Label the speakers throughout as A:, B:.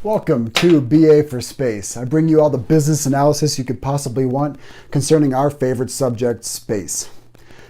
A: Welcome to BA4Space. I bring you all the business analysis you could possibly want concerning our favorite subject, space.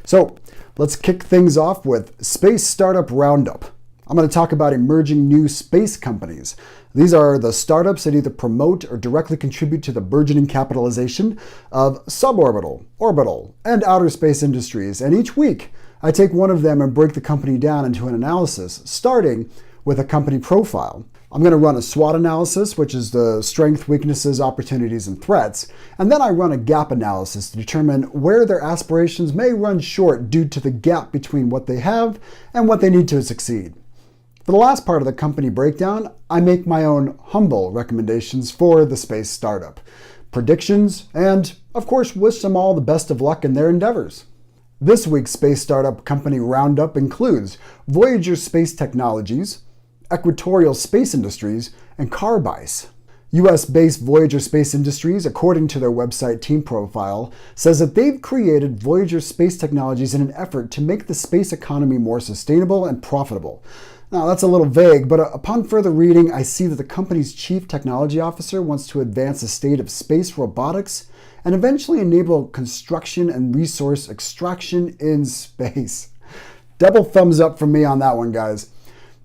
A: So let's kick things off with Space Startup Roundup. I'm going to talk about emerging new space companies. These are the startups that either promote or directly contribute to the burgeoning capitalization of suborbital, orbital, and outer space industries. And each week, I take one of them and break the company down into an analysis, starting with a company profile. I'm going to run a SWOT analysis, which is the strengths, weaknesses, opportunities, and threats. And then I run a gap analysis to determine where their aspirations may run short due to the gap between what they have and what they need to succeed. For the last part of the company breakdown, I make my own humble recommendations for the space startup, predictions, and of course wish them all the best of luck in their endeavors. This week's space startup company roundup includes Voyager Space Technologies, Equitorial Space Industries, and Carbice. US-based Voyager Space Industries, according to their website team profile, says that they've created Voyager Space Technologies in an effort to make the space economy more sustainable and profitable. Now, that's a little vague, but upon further reading, I see that the company's chief technology officer wants to advance the state of space robotics and eventually enable construction and resource extraction in space. Double thumbs up from me on that one, guys.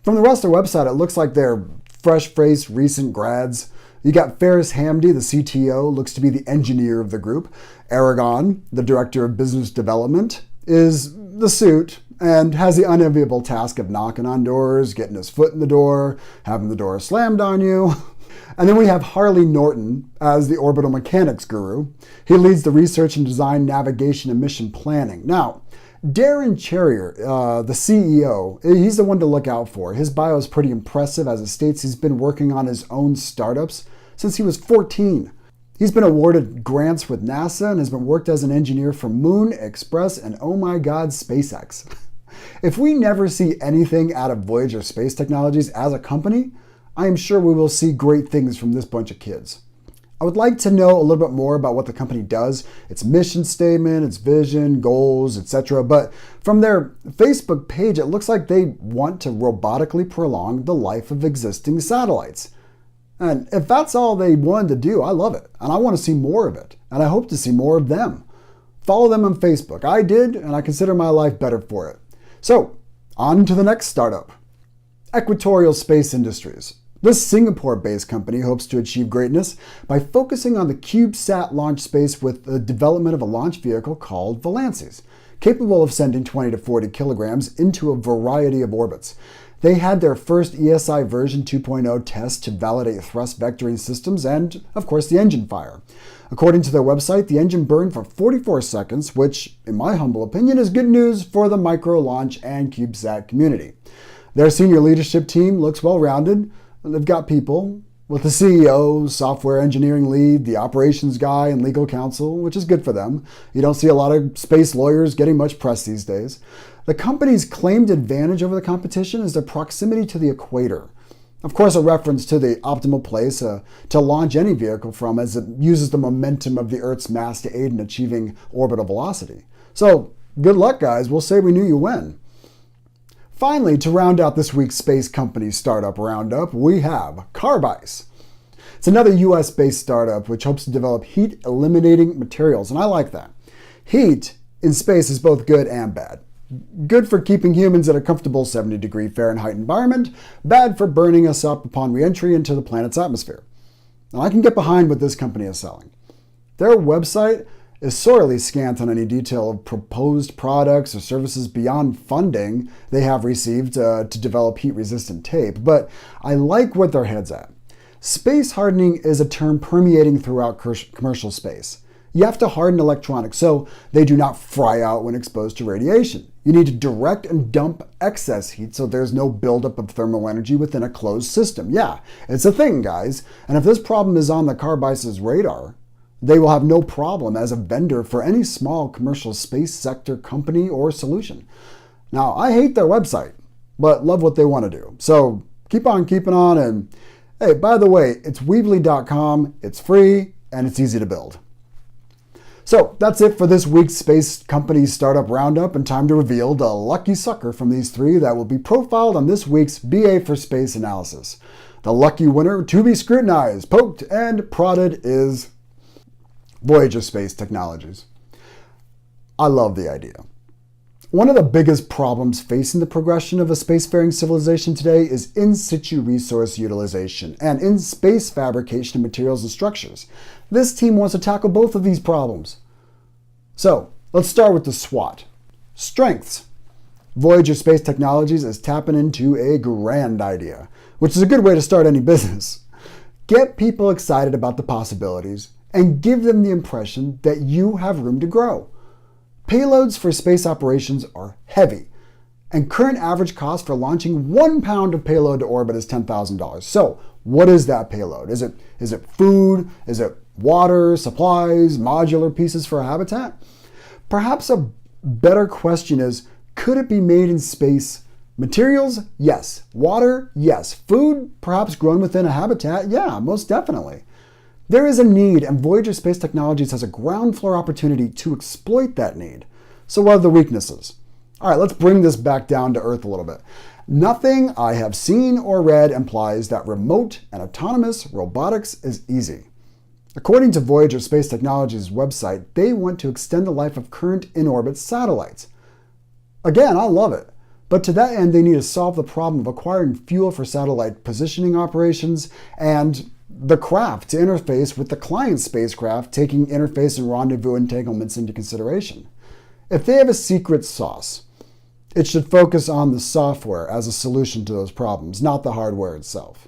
A: From the rest of their website, it looks like they're fresh-faced recent grads. You got Ferris Hamdy, the CTO, looks to be the engineer of the group. Aragon, the director of business development, is the suit and has the unenviable task of knocking on doors, getting his foot in the door, having the door slammed on you. And then we have Harley Norton as the orbital mechanics guru. He leads the research and design, navigation, and mission planning. Now, Darren Cherrier, the CEO, he's the one to look out for. His bio is pretty impressive, as it states he's been working on his own startups since he was 14. He's been awarded grants with NASA and has been worked as an engineer for Moon, Express, and oh my god, SpaceX. If we never see anything out of Voyager Space Technologies as a company, I am sure we will see great things from this bunch of kids. I would like to know a little bit more about what the company does, its mission statement, its vision, goals, etc. But from their Facebook page, it looks like they want to robotically prolong the life of existing satellites. And if that's all they wanted to do, I love it. And I want to see more of it. And I hope to see more of them. Follow them on Facebook. I did, and I consider my life better for it. So, on to the next startup. Equitorial Space Industries. This Singapore-based company hopes to achieve greatness by focusing on the CubeSat launch space with the development of a launch vehicle called Valances, capable of sending 20 to 40 kilograms into a variety of orbits. They had their first ESI version 2.0 test to validate thrust vectoring systems and, of course, the engine fire. According to their website, the engine burned for 44 seconds, which, in my humble opinion, is good news for the micro-launch and CubeSat community. Their senior leadership team looks well-rounded. They've got people with the CEO, software engineering lead, the operations guy, and legal counsel, which is good for them. You don't see a lot of space lawyers getting much press these days. The company's claimed advantage over the competition is their proximity to the equator. Of course, a reference to the optimal place to launch any vehicle from, as it uses the momentum of the Earth's mass to aid in achieving orbital velocity. So, good luck, guys. We'll say we knew you when. Finally, to round out this week's space company startup roundup, we have Carbice. It's another US-based startup which hopes to develop heat-eliminating materials, and I like that. Heat in space is both good and bad. Good for keeping humans at a comfortable 70-degree Fahrenheit environment, bad for burning us up upon re-entry into the planet's atmosphere. Now, I can get behind what this company is selling. Their website is sorely scant on any detail of proposed products or services beyond funding they have received to develop heat-resistant tape, but I like what their head's at. Space hardening is a term permeating throughout commercial space. You have to harden electronics so they do not fry out when exposed to radiation. You need to direct and dump excess heat so there's no buildup of thermal energy within a closed system. Yeah, it's a thing, guys. And if this problem is on the Carbice's radar, they will have no problem as a vendor for any small commercial space sector company or solution. Now, I hate their website, but love what they want to do. So keep on keeping on. And hey, by the way, it's weeblycom. It's free and it's easy to build. So that's it for this week's Space Company Startup Roundup, and time to reveal the lucky sucker from these three that will be profiled on this week's BA4Space analysis. The lucky winner to be scrutinized, poked, and prodded is Voyager Space Technologies. I love the idea. One of the biggest problems facing the progression of a spacefaring civilization today is in situ resource utilization and in space fabrication of materials and structures. This team wants to tackle both of these problems. So, let's start with the SWOT. Strengths. Voyager Space Technologies is tapping into a grand idea, which is a good way to start any business. Get people excited about the possibilities and give them the impression that you have room to grow. Payloads for space operations are heavy, and current average cost for launching 1 pound of payload to orbit is $10,000. So, what is that payload? Is it food? Is it water, supplies, modular pieces for a habitat? Perhaps a better question is, could it be made in space? Materials? Yes. Water? Yes. Food? Perhaps grown within a habitat? Yeah, most definitely. There is a need, and Voyager Space Technologies has a ground floor opportunity to exploit that need. So what are the weaknesses? All right, let's bring this back down to earth a little bit. Nothing I have seen or read implies that remote and autonomous robotics is easy. According to Voyager Space Technologies' website, they want to extend the life of current in-orbit satellites. Again, I love it. But to that end, they need to solve the problem of acquiring fuel for satellite positioning operations and the craft to interface with the client spacecraft, taking interface and rendezvous entanglements into consideration. If they have a secret sauce, it should focus on the software as a solution to those problems, not the hardware itself.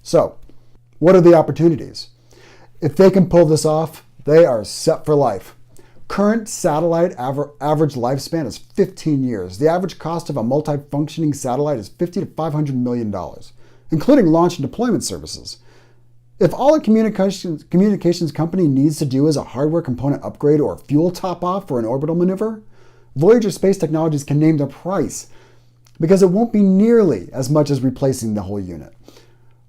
A: So, what are the opportunities? If they can pull this off, they are set for life. Current satellite average lifespan is 15 years. The average cost of a multi-functioning satellite is $50 to $500 million, including launch and deployment services. If all a communications company needs to do is a hardware component upgrade or a fuel top-off for an orbital maneuver, Voyager Space Technologies can name the price because it won't be nearly as much as replacing the whole unit.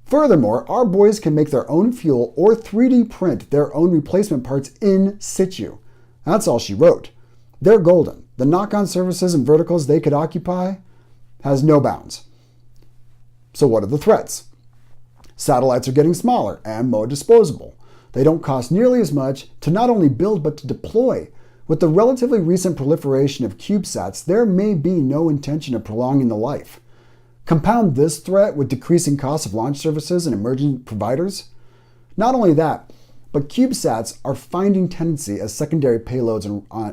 A: Furthermore, our boys can make their own fuel or 3D print their own replacement parts in situ. That's all she wrote. They're golden. The knock-on services and verticals they could occupy has no bounds. So what are the threats? Satellites are getting smaller and more disposable. They don't cost nearly as much to not only build but to deploy. With the relatively recent proliferation of CubeSats, there may be no intention of prolonging the life. Compound this threat with decreasing costs of launch services and emerging providers. Not only that, but CubeSats are finding tendency as secondary payloads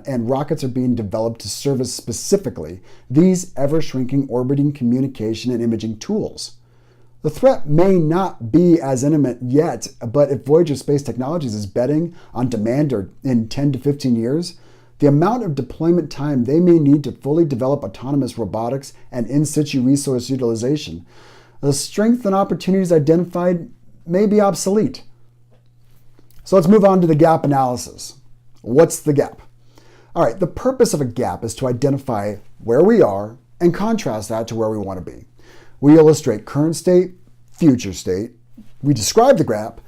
A: and rockets are being developed to service specifically these ever-shrinking orbiting communication and imaging tools. The threat may not be as imminent yet, but if Voyager Space Technologies is betting on demand in 10 to 15 years, the amount of deployment time they may need to fully develop autonomous robotics and in-situ resource utilization, the strengths and opportunities identified may be obsolete. So let's move on to the gap analysis. What's the gap? All right, the purpose of a gap is to identify where we are and contrast that to where we want to be. We illustrate current state, future state. We describe the gap,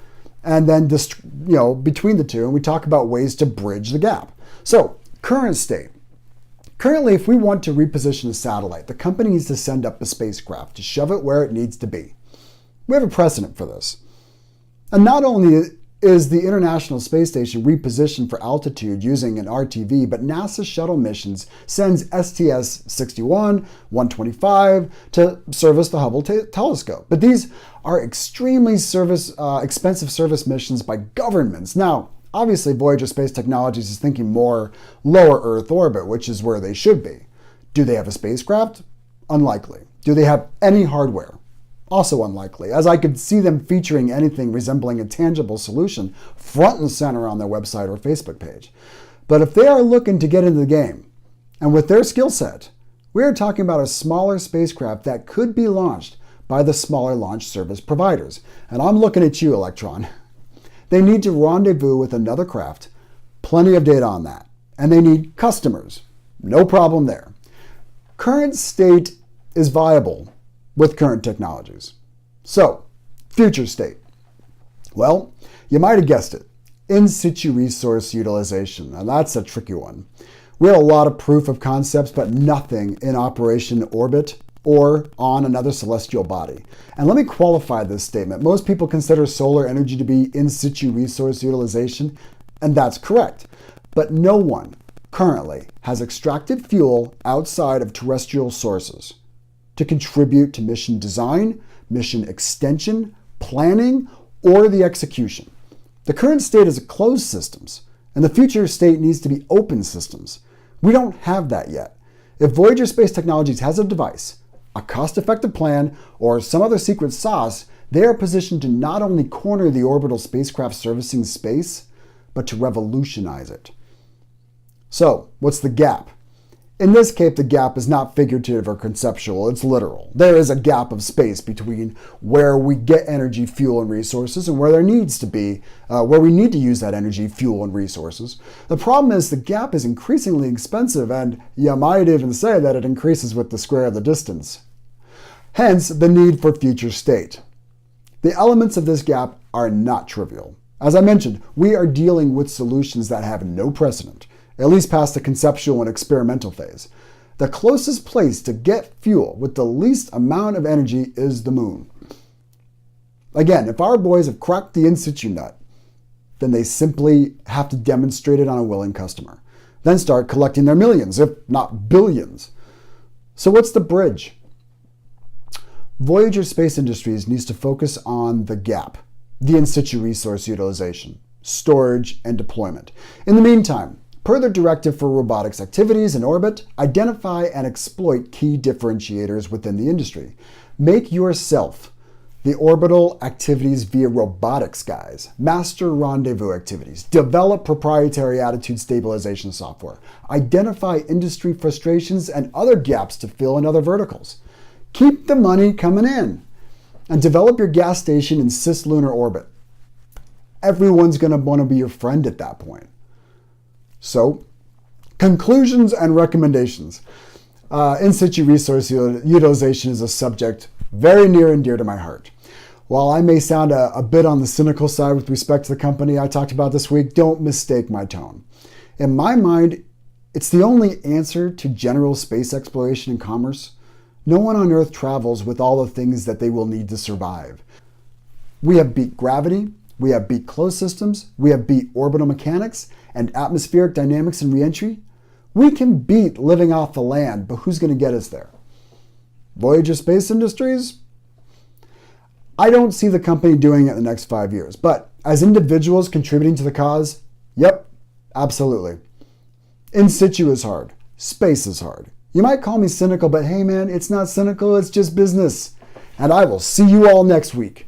A: and then between the two, and we talk about ways to bridge the gap. So, current state. Currently, if we want to reposition a satellite, the company needs to send up a spacecraft to shove it where it needs to be. We have a precedent for this. And not only is the International Space Station repositioned for altitude using an RTV, but NASA's shuttle missions sends STS-61, 125 to service the Hubble telescope. But these are extremely expensive service missions by governments. Now, obviously, Voyager Space Technologies is thinking more lower Earth orbit, which is where they should be. Do they have a spacecraft? Unlikely. Do they have any hardware? Also unlikely, as I could see them featuring anything resembling a tangible solution front and center on their website or Facebook page. But if they are looking to get into the game, and with their skill set, we are talking about a smaller spacecraft that could be launched by the smaller launch service providers. And I'm looking at you, Electron. They need to rendezvous with another craft, plenty of data on that. And they need customers, no problem there. Current state is viable with current technologies. So, future state. Well, you might have guessed it. In situ resource utilization. Now that's a tricky one. We have a lot of proof of concepts, but nothing in operation orbit or on another celestial body. And let me qualify this statement. Most people consider solar energy to be in situ resource utilization, and that's correct. But no one currently has extracted fuel outside of terrestrial sources to contribute to mission design, mission extension, planning, or the execution. The current state is closed systems, and the future state needs to be open systems. We don't have that yet. If Voyager Space Technologies has a device, a cost-effective plan, or some other secret sauce, they are positioned to not only corner the orbital spacecraft servicing space, but to revolutionize it. So, what's the gap? In this case, the gap is not figurative or conceptual, it's literal. There is a gap of space between where we get energy, fuel, and resources and where there needs to be, where we need to use that energy, fuel, and resources. The problem is the gap is increasingly expensive, and you might even say that it increases with the square of the distance. Hence, the need for future state. The elements of this gap are not trivial. As I mentioned, we are dealing with solutions that have no precedent, at least past the conceptual and experimental phase. The closest place to get fuel with the least amount of energy is the moon. Again, if our boys have cracked the in situ nut, then they simply have to demonstrate it on a willing customer. Then start collecting their millions, if not billions. So what's the bridge? Voyager Space Industries needs to focus on the gap, the in situ resource utilization, storage, and deployment. In the meantime, per the directive for robotics activities in orbit, identify and exploit key differentiators within the industry. Make yourself the orbital activities via robotics guys, master rendezvous activities, develop proprietary attitude stabilization software, identify industry frustrations and other gaps to fill in other verticals. Keep the money coming in and develop your gas station in cislunar orbit. Everyone's going to want to be your friend at that point. So, conclusions and recommendations. In situ resource utilization is a subject very near and dear to my heart. While I may sound a bit on the cynical side with respect to the company I talked about this week, don't mistake my tone. In my mind, it's the only answer to general space exploration and commerce. No one on Earth travels with all the things that they will need to survive. We have beat gravity, we have beat closed systems, we have beat orbital mechanics, and atmospheric dynamics and reentry. We can beat living off the land, but who's going to get us there? Voyager Space Industries? I don't see the company doing it in the next 5 years, but as individuals contributing to the cause, yep, absolutely. In situ is hard. Space is hard. You might call me cynical, but hey man, it's not cynical, it's just business. And I will see you all next week.